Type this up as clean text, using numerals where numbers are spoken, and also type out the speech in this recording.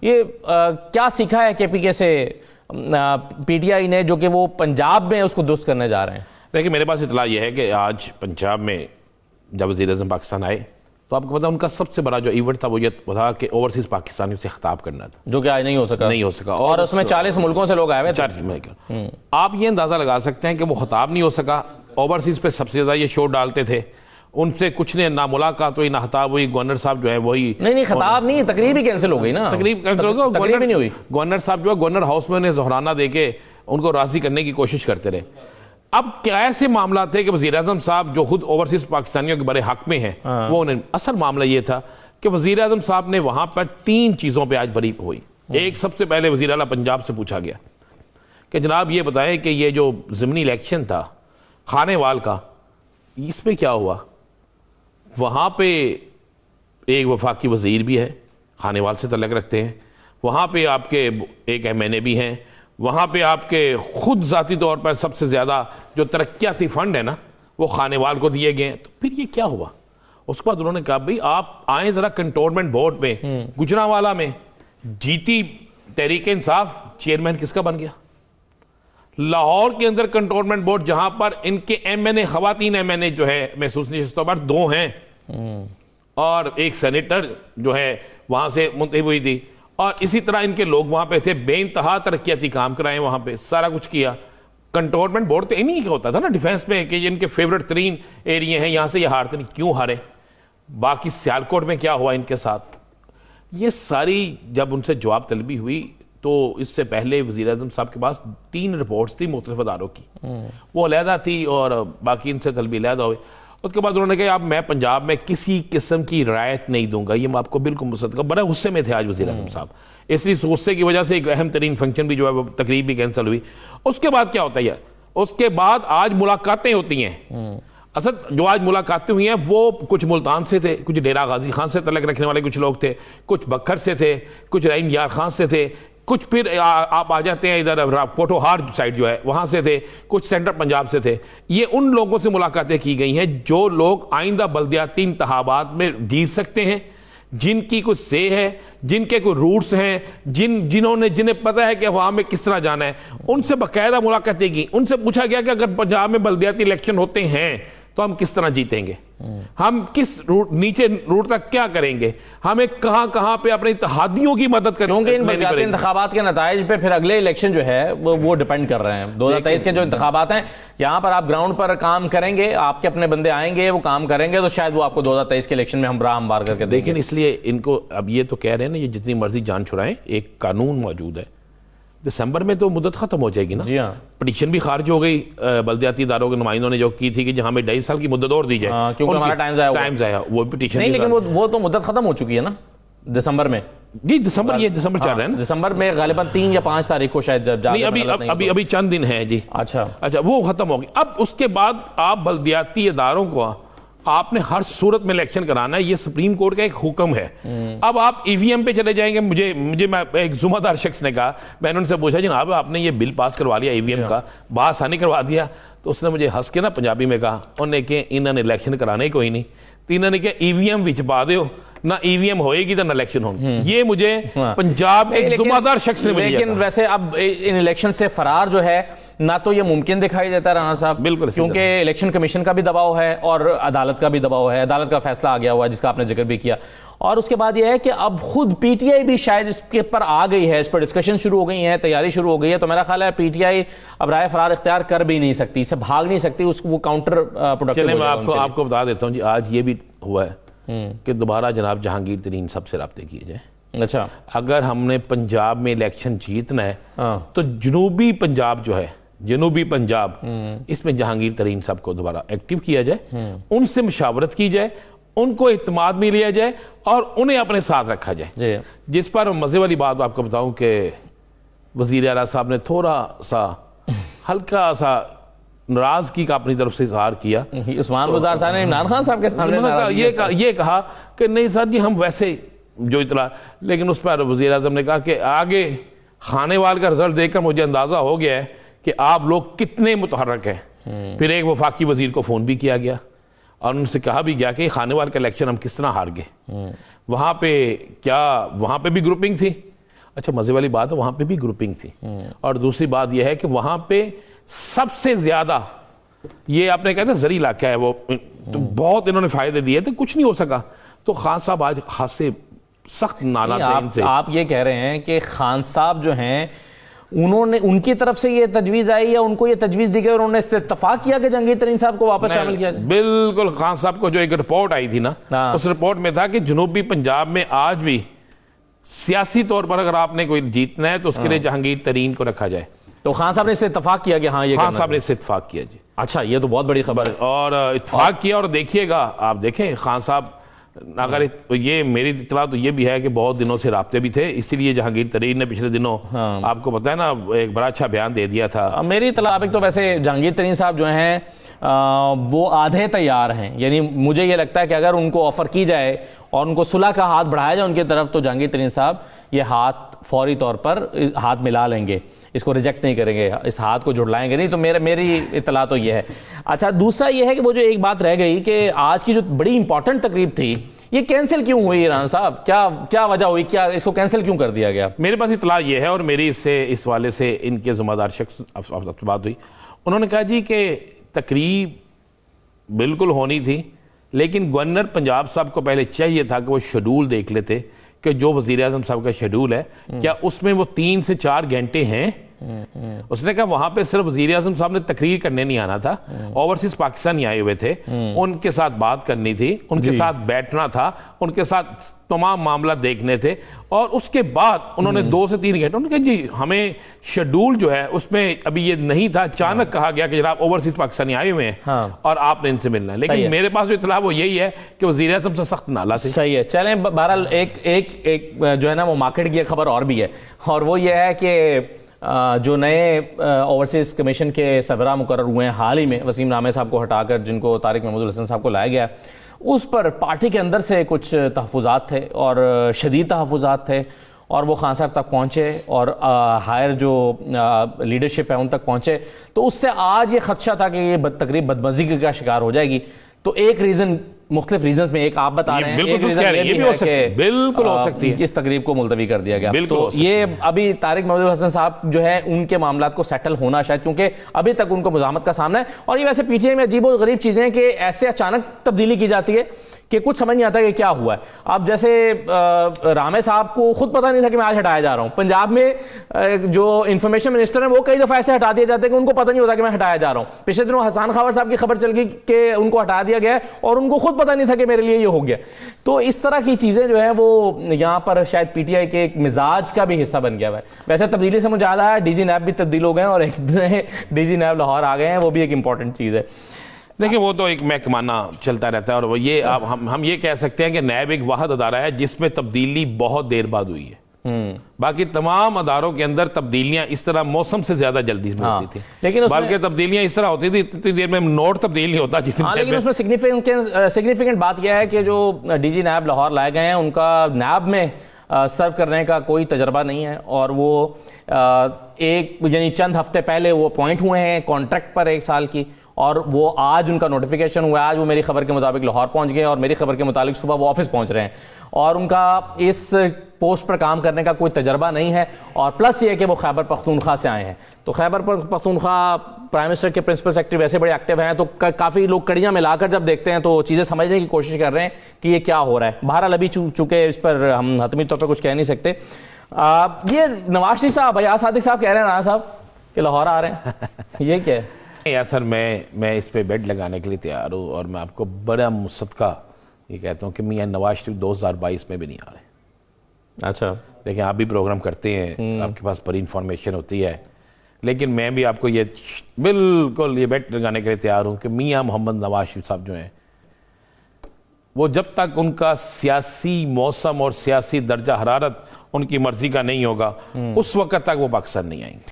ये क्या सीखा है केपीके से पीटीआई ने, जो कि वो पंजाब में उसको दुरुस्त करने जा रहे हैं? देखिए, मेरे पास इतला यह है कि आज पंजाब में जब वज़ीर-ए-आज़म पाकिस्तान आए तो आपको पता उनका सबसे बड़ा जो इवेंट था वो ये था कि ओवरसीज़ पाकिस्तानियों से खिताब करना था, जो कि आज नहीं हो सका और उसमें 40 मुल्कों से लोग आए हुए थे। आप ये अंदाज़ा लगा सकते हैं कि वो खिताब नहीं हो सका। ओवरसीज़ पे सबसे ज़्यादा ये शोर डालते थे, उनसे कुछ ने ना मुलाकात हुई ना खिताब हुई। गवर्नर साहब जो है वही नहीं खिताब नहीं, तकरीब ही कैंसिल हो गई ना। तकरीब कैंसिल हो गई, तकरीब नहीं हुई। गवर्नर साहब जो है गवर्नर हाउस में उन्हें ज़ोहराना देके उनको राज़ी करने की कोशिश करते रहे। अब क्या ऐसे मामला थे कि वज़ीर-ए-आज़म साहब जो खुद ओवरसीज़ पाकिस्तानियों के बड़े हक में हैं वो उन्हें, असल मामला ये था कि वज़ीर-ए-आज़म साहब ने वहाँ पर 3 चीज़ों पर आज बरी हुई। एक, सबसे पहले वज़ीर आला पंजाब से पूछा गया कि जनाब ये बताएं कि ये जो ज़िमनी इलेक्शन था खानेवाल का, इस पर क्या हुआ? वहाँ पे एक वफाकी वज़ीर भी है, खानेवाल से तल्लुक़ रखते हैं, वहाँ पे आपके एक MNA भी हैं, वहाँ पे आपके खुद ज़ाती तौर पर सबसे ज़्यादा जो तरक्याती फ़ंड है ना वो खानेवाल को दिए गए हैं। तो फिर ये क्या हुआ? उसके बाद उन्होंने कहा भाई आप आए ज़रा कंटोनमेंट बोर्ड में, गुजरांवाला में जीती तहरीक इंसाफ, चेयरमैन किसका बन गया? लाहौर के अंदर कंटोनमेंट बोर्ड जहां पर इनके MNA, खवातीन MNA जो है महसूस नशिस्तों पर 2 हैं और एक सेनेटर जो है वहां से मुंतखब हुई थी, और इसी तरह इनके लोग वहां पे थे, बेइंतहा तरक्याती काम कराए, वहां पे सारा कुछ किया। कंटोनमेंट बोर्ड तो इन्हीं का होता था ना डिफेंस में कि ये इनके फेवरेट तरीन एरिया हैं, यहां से ये हारते नहीं, क्यों हारे? बाकी सियालकोट में क्या हुआ इनके साथ? ये सारी जब उनसे जवाब तलबी हुई तो इससे पहले वज़ीर-ए-आज़म साहब के पास 3 रिपोर्ट्स थी मुख्तलिफ अदारों की, वो अलहदा थी और बाकी इनसे तलबी अलहदा हुई। उसके बाद उन्होंने कहा अब मैं पंजाब में किसी किस्म की रियायत नहीं दूंगा, ये मैं आपको बिल्कुल मुसद्दक़। बड़े गुस्से में थे आज वज़ीर-ए-आज़म साहब, इसलिए गुस्से की वजह से एक अहम तरीन फंक्शन भी जो है वो तकरीब भी कैंसिल हुई। उसके बाद क्या होता है? उसके बाद आज मुलाकातें होती हैं। असद जो आज मुलाकातें हुई हैं वो कुछ मुल्तान से थे, कुछ डेरा गाजी खान से तल्लुक़ रखने वाले कुछ लोग थे, कुछ बखर से थे, कुछ रहीम यार खान से थे, कुछ फिर आप आ जाते हैं इधर पोटोहार साइड जो है वहाँ से थे, कुछ सेंट्रल पंजाब से थे। ये उन लोगों से मुलाकातें की गई हैं जो लोग आइंदा बल्दियाती इंतखाबात में जीत सकते हैं, जिनकी कुछ से है, जिनके कोई रूट्स हैं, जिन्हें पता है कि वहाँ में किस तरह जाना है, उनसे बाकायदा मुलाकातें की। उनसे पूछा गया कि अगर पंजाब में बल्दियाती इलेक्शन होते हैं तो हम किस तरह जीतेंगे, हम किस रूट नीचे रूट तक क्या करेंगे, हमें कहां कहां पे अपने इत्तेहादियों की मदद करेंगे। क्योंकि इन बल्दियाती इंतखाबात के नताइज पे फिर अगले इलेक्शन जो है वो डिपेंड कर रहे हैं। 2023 के जो इंतखाबात हैं, यहां पर आप ग्राउंड पर काम करेंगे, आपके अपने बंदे आएंगे, वो काम करेंगे, तो शायद वो आपको 2023 के इलेक्शन में हमवार करके देखें। इसलिए इनको अब ये तो कह रहे हैं ना, ये जितनी मर्जी जान छुड़ाएं, एक कानून मौजूद है, दिसंबर में तो मुद्दत खत्म हो जाएगी ना। जी हाँ, पिटीशन भी खारिज हो गई बल्दियाती इदारों के नुमाइंदों ने जो की थी कि जहां में 2.5 साल की मुद्दत और दी जाए, क्योंकि हमारा टाइम आया वो पिटीशन नहीं, लेकिन वो तो मुद्दत खत्म हो चुकी है ना दिसंबर में। जी दिसंबर चल रहा है ना, दिसंबर में गालिबन 3 या 5 तारीख को शायद अभी चंद दिन है जी। अच्छा वो खत्म हो गई। अब उसके बाद आप बल्दियाती इदारों को आपने हर सूरत में इलेक्शन कराना है, ये सुप्रीम कोर्ट का एक हुक्म है। अब आप EVM पे चले जाएंगे। मुझे मैं एक जुम्मेदार शख्स ने कहा, मैंने उनसे पूछा जनाब आपने ये बिल पास करवा लिया EVM का, बासानी करवा दिया? तो उसने मुझे हंस के ना पंजाबी में कहा, उन्होंने कि इन्होंने इलेक्शन कराने कोई नहीं, तो इन्होंने क्या EVM विच पा दो ना, EVM होएगी तो ना इलेक्शन होगी। ये मुझे पंजाब एक जुम्मेदार शख्स ने मुझे। लेकिन वैसे अब इन इलेक्शन से फरार जो है ना तो ये मुमकिन दिखाई देता राणा साहब, बिल्कुल, क्योंकि इलेक्शन कमीशन का भी दबाव है और अदालत का भी दबाव है। अदालत का फैसला आ गया हुआ है जिसका आपने जिक्र भी किया, और उसके बाद यह है कि अब खुद PTI भी शायद इसके पर आ गई है, इस पर डिस्कशन शुरू हो गई है, तैयारी शुरू हो गई है। तो मेरा ख्याल है PTI अब राय फरार इख्तियार कर भी नहीं सकती, इससे भाग नहीं सकती, वो काउंटर प्रोडक्टिव। मैं आपको बता देता हूँ जी, आज ये भी हुआ है कि दोबारा जनाब जहांगीर तरीन सबसे राब्ते किए जाए। अच्छा, अगर हमने पंजाब में इलेक्शन जीतना है तो जनूबी पंजाब जो है, जनूबी पंजाब, इसमें जहांगीर तरीन साहब को दोबारा एक्टिव किया जाए, उनसे मुशावरत की जाए, उनको इत्मीनान में लिया जाए और उन्हें अपने साथ रखा जाए। जिस पर मजे वाली बात आपको बताऊं कि वजीर आला साहब ने थोड़ा सा हल्का सा नाराजगी का अपनी तरफ से इजहार किया। उस्मान गुजार साहब ने इमरान खान साहब के सामने ये कहा कि नहीं सर जी हम वैसे जो इतला, लेकिन उस पर वजीर आज़म ने कहा कि आगे खानेवाल का रिजल्ट देखकर मुझे अंदाजा हो गया है कि आप लोग कितने मुतहर्रक हैं। फिर एक वफाकी वजीर को फ़ोन भी किया गया और उनसे कहा भी गया कि खानेवाल का इलेक्शन हम किस तरह हार गए, वहाँ पे क्या वहाँ पे भी ग्रुपिंग थी, अच्छा, मजे वाली बात है, वहां पे भी ग्रुपिंग थी। और दूसरी बात यह है कि वहां पे सबसे ज्यादा, ये आपने कहा था जरी इलाका है वो, तो बहुत इन्होंने फायदे दिए थे, कुछ नहीं हो सका। तो खान साहब आज हाथ से सख्त नाराज थे इनसे। आप ये कह रहे हैं कि खान साहब जो हैं उन्होंने, उनकी तरफ से ये तजवीज आई या उनको ये तजवीज दी गई और उन्होंने इससे इत्तेफाक किया कि जहांगीर तरीन साहब को वापस शामिल किया जाए? बिल्कुल, खान साहब को जो एक रिपोर्ट आई थी ना, उस रिपोर्ट में था कि जनूबी पंजाब में आज भी सियासी तौर पर अगर आपने कोई जीतना है तो उसके लिए जहांगीर तरीन को रखा जाए। तो खान साहब ने इससे इत्तेफाक किया कि हाँ ये खान साहब ने इससे इत्तेफाक किया जी। अच्छा, ये तो बहुत बड़ी खबर है। और इत्तेफाक किया, और देखिएगा आप देखें खान साहब, अगर ये मेरी इतला तो ये भी है कि बहुत दिनों से राब्ते भी थे, इसीलिए जहांगीर तरीन ने पिछले दिनों आपको पता है ना एक बड़ा अच्छा बयान दे दिया था। मेरी इतला तो वैसे जहांगीर तरीन साहब जो हैं वो आधे तैयार हैं, यानी मुझे ये लगता है कि अगर उनको ऑफर की जाए और उनको सुलह का हाथ बढ़ाया जाए उनकी तरफ, तो जहांगीर तरीन साहब ये हाथ फौरी तौर पर हाथ मिला लेंगे, इसको रिजेक्ट नहीं करेंगे, इस हाथ को जुड़लाएंगे नहीं। तो मेरी इतला तो ये है। अच्छा, दूसरा ये है कि वो जो एक बात रह गई कि आज की जो बड़ी इंपॉर्टेंट तकरीब थी ये कैंसिल क्यों हुई ईरान साहब? क्या वजह हुई, क्या इसको कैंसिल क्यों कर दिया गया? मेरे पास इतला ये है, और मेरी इस वाले से इनके जिम्मेदार शख्स बात हुई, उन्होंने कहा जी कि तकरीब बिल्कुल होनी थी, लेकिन गवर्नर पंजाब साहब को पहले चाहिए था कि वो शेड्यूल देख लेते कि जो वज़ीर आज़म साहब का शेड्यूल है क्या उसमें वो 3 से 4 घंटे हैं। उसने कहा वहां पे सिर्फ वज़ीर आज़म साहब ने तकरीर करने नहीं आना था, ओवरसीज पाकिस्तानी आए हुए थे, उनके साथ बात करनी थी, उनके साथ बैठना था, उनके साथ तमाम मामला देखने थे। और उसके बाद उन्होंने 2 से 3 घंटे, उन्होंने कहा जी हमें शेड्यूल जो है उसमें अभी ये नहीं था, अचानक कहा गया कि जनाब ओवरसीज पाकिस्तानी आए हुए हैं और आपने इनसे मिलना है। लेकिन मेरे पास जो इत्तला वो यही है कि वज़ीर आज़म से सख्त नाला थे। सही है। चलें, बहरहाल एक जो है ना वो मार्केट की खबर और भी है, और वो ये है कि जो नए ओवरसीज कमीशन के सरबराह मुकर्रर हुए हैं हाल ही में, वसीम नामे साहब को हटाकर जिनको तारिक महमूद हसन साहब को लाया गया, उस पर पार्टी के अंदर से कुछ तहफ़्फ़ुज़ात थे और शदीद तहफ़्फ़ुज़ात थे, और वो खान साहब तक पहुँचे और हायर जो लीडरशिप है उन तक पहुँचे। तो उससे आज ये खदशा था कि ये तकरीब बदमज़गी का शिकार हो जाएगी। तो एक रीज़न, मुख्तलिफ रीजंस में, एक आप बता रहे हैं, एक रीजन ये भी है कि बिल्कुल हो सकती है इस तकरीब को मुलतवी कर दिया गया। तो ये अभी तारिक महमूद हसन साहब जो है उनके मामलात को सेटल होना शायद, क्योंकि अभी तक उनको मुज़ाहमत का सामना है। और ये वैसे पीछे में अजीब और गरीब चीजें हैं कि ऐसे अचानक तब्दीली की जाती है कि कुछ समझ नहीं आता कि क्या हुआ है। अब जैसे रामे साहब को खुद पता नहीं था कि मैं आज हटाया जा रहा हूं। पंजाब में जो इंफॉर्मेशन मिनिस्टर है वो कई दफा ऐसे हटा दिए जाते हैं कि उनको पता नहीं होता कि मैं हटाया जा रहा हूं। पिछले दिनों हसन खावर साहब की खबर चल गई कि उनको हटा दिया गया और उनको खुद पता नहीं था कि मेरे लिए ये हो गया। तो इस तरह की चीजें जो है वो यहाँ पर शायद पीटीआई के एक मिजाज का भी हिस्सा बन गया है। वैसे तब्दीली से मुझे याद आया, डीजी नैब भी तब्दील हो गए और एक डीजी नैब लाहौर आ गए हैं, वो भी एक इंपॉर्टेंट चीज है। देखिए वो तो एक महकमाना चलता रहता है, और वो ये हम ये कह सकते हैं कि नैब एक वाहिद अदारा है जिसमें तब्दीली बहुत देर बाद हुई है। बाकी तमाम अदारों के अंदर तब्दीलियां इस तरह मौसम से ज्यादा जल्दी में होती थी, लेकिन बल्कि तब्दीलियां इस तरह होती थी इतनी देर में नोट तब्दील नहीं होता जितनी। लेकिन उसमें सिग्निफिकेंट बात यह है कि जो डीजी नैब लाहौर लाए गए हैं उनका नैब में सर्व करने का कोई तजर्बा नहीं है, और वो एक यानी चंद हफ्ते पहले वो अपॉइंट हुए हैं कॉन्ट्रैक्ट पर 1 साल की, और वो आज उनका नोटिफिकेशन हुआ है। आज वो मेरी खबर के मुताबिक लाहौर पहुंच गए और मेरी खबर के मुताबिक सुबह वो ऑफिस पहुंच रहे हैं, और उनका इस पोस्ट पर काम करने का कोई तजर्बा नहीं है। और प्लस ये है कि वो खैबर पख्तूनख्वा से आए हैं, तो खैबर पख्तूनख्वा प्राइम मिनिस्टर के प्रिंसिपल सेक्रेटरी वैसे बड़े एक्टिव हैं, तो काफ़ी लोग कड़ियाँ मिलाकर जब देखते हैं तो चीज़ें समझने की कोशिश कर रहे हैं कि ये क्या हो रहा है। बहरहाल अभी चूंकि इस पर हम हतमी तौर पर कुछ कह नहीं सकते। ये नवाज शरीफ साहब, अयाज सादिक साहब कह रहे हैं राणा साहब कि लाहौर आ रहे हैं, ये क्या है? या सर मैं इस पे बेड लगाने के लिए तैयार हूँ, और मैं आपको बड़ा मुसद्दका ये कहता हूँ कि मियां नवाज शरीफ 2022 में भी नहीं आ रहे। अच्छा, देखिए आप भी प्रोग्राम करते हैं, आपके पास बड़ी इंफॉर्मेशन होती है, लेकिन मैं भी आपको ये बिल्कुल ये बेट लगाने के लिए तैयार हूँ कि मियां मोहम्मद नवाज शरीफ साहब जो हैं वो जब तक उनका सियासी मौसम और सियासी दर्जा हरारत उनकी मर्जी का नहीं होगा उस वक्त तक वो पाकिस्तान नहीं आएंगे।